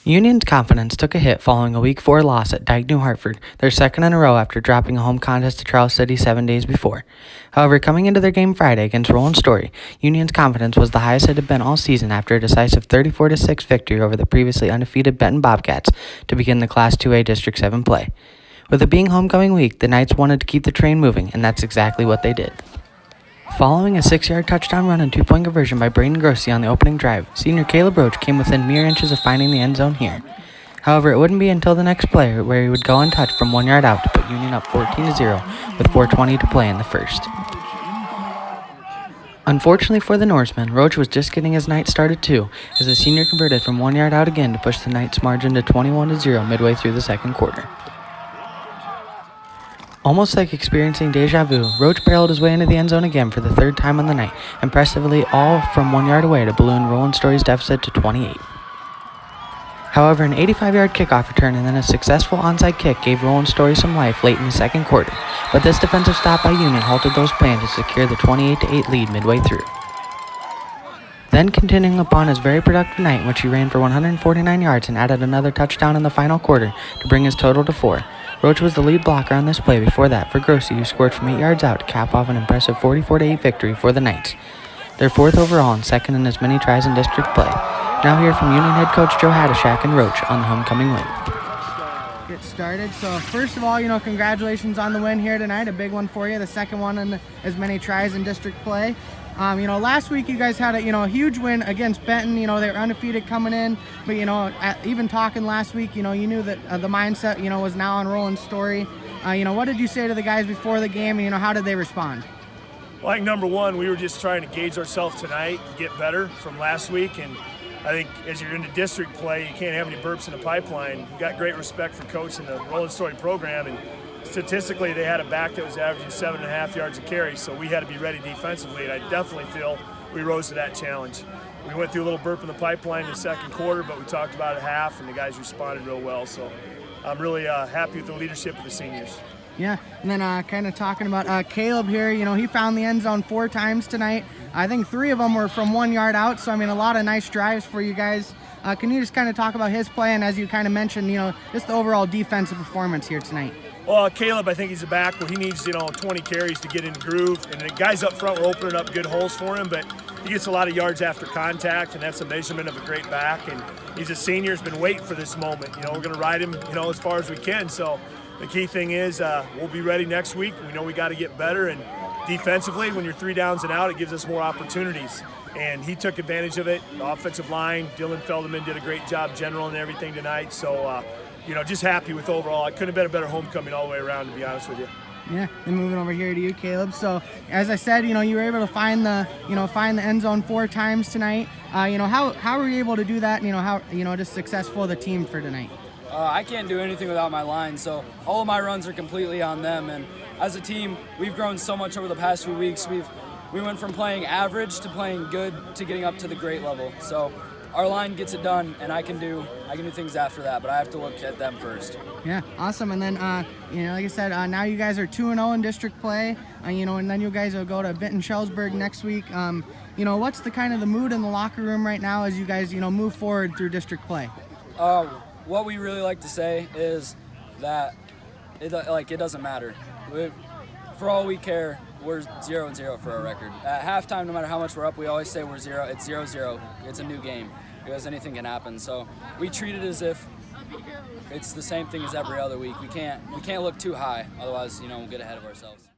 Union's confidence took a hit following a Week 4 loss at Dyke New Hartford, their second in a row after dropping a home contest to Charles City 7 days before. However, coming into their game Friday against Roland-Story, Union's confidence was the highest it had been all season after a decisive 34-6 victory over the previously undefeated Benton Bobcats to begin the Class 2A District 7 play. With it being homecoming week, the Knights wanted to keep the train moving, and that's exactly what they did. Following a 6-yard touchdown run and 2-point conversion by Braden Grossi on the opening drive, senior Kaleb Roach came within mere inches of finding the end zone here. However, it wouldn't be until the next play where he would go untouched from 1 yard out to put Union up 14-0 with 4:20 to play in the first. Unfortunately for the Norsemen, Roach was just getting his night started too, as the senior converted from 1 yard out again to push the Knights' margin to 21-0 midway through the second quarter. Almost like experiencing deja vu, Roach barreled his way into the end zone again for the third time on the night, impressively all from 1 yard away to balloon Roland-Story's deficit to 28. However, an 85-yard kickoff return and then a successful onside kick gave Roland-Story some life late in the second quarter, but this defensive stop by Union halted those plans to secure the 28-8 lead midway through. Then continuing upon his very productive night in which he ran for 149 yards and added another touchdown in the final quarter to bring his total to 4. Roach was the lead blocker on this play before that for Grossi, who scored from 8 yards out to cap off an impressive 44-8 victory for the Knights, their fourth overall and second in as many tries in district play. Now hear from Union head coach Joe Hadachek and Roach on the homecoming win. Get started. So first of all, congratulations on the win here tonight. A big one for you. The second one in as many tries in district play. Last week you guys had a huge win against Benton. They were undefeated coming in, but even talking last week, you knew that the mindset was now on Roland-Story. What did you say to the guys before the game? And how did they respond? Well, I think number one, we were just trying to gauge ourselves tonight, get better from last week, and I think as you're into district play, you can't have any burps in the pipeline. We've got great respect for Coach in the Roland-Story program, and statistically they had a back that was averaging 7.5 yards a carry, so we had to be ready defensively, and I definitely feel we rose to that challenge. We went through a little burp in the pipeline in the second quarter, but we talked about it at half, and the guys responded real well, so I'm really happy with the leadership of the seniors. Yeah, and then kind of talking about Kaleb here, he found the end zone 4 times tonight. I think 3 of them were from 1 yard out, so a lot of nice drives for you guys. Can you just kind of talk about his play, and as you kind of mentioned, just the overall defensive performance here tonight? Well, Kaleb, I think he's a back where he needs, 20 carries to get in groove, and the guys up front were opening up good holes for him, but he gets a lot of yards after contact, and that's a measurement of a great back, and he's a senior, has been waiting for this moment. We're going to ride him, as far as we can, so the key thing is we'll be ready next week. We know we got to get better, and defensively, when you're 3 downs and out, it gives us more opportunities, and he took advantage of it. The offensive line, Dylan Feldman did a great job general and everything tonight, so just happy with overall. It couldn't have been a better homecoming all the way around, to be honest with you. Yeah, and moving over here to you, Kaleb. So, as I said, you were able to find the end zone 4 times tonight. How were you able to do that? And, how just successful the team for tonight? I can't do anything without my line, so all of my runs are completely on them. And as a team, we've grown so much over the past few weeks. We went from playing average to playing good to getting up to the great level. So our line gets it done, and I can do things after that, but I have to look at them first. Yeah, awesome. And then, like I said, now you guys are 2-0 in district play, and then you guys will go to Benton-Schellsburg next week. What's the kind of the mood in the locker room right now as you guys, move forward through district play? What we really like to say is that it doesn't matter. For all we care, we're 0-0 for our record. At halftime, no matter how much we're up, we always say we're 0. It's 0-0. It's a new game because anything can happen. So we treat it as if it's the same thing as every other week. We can't look too high, otherwise, we'll get ahead of ourselves.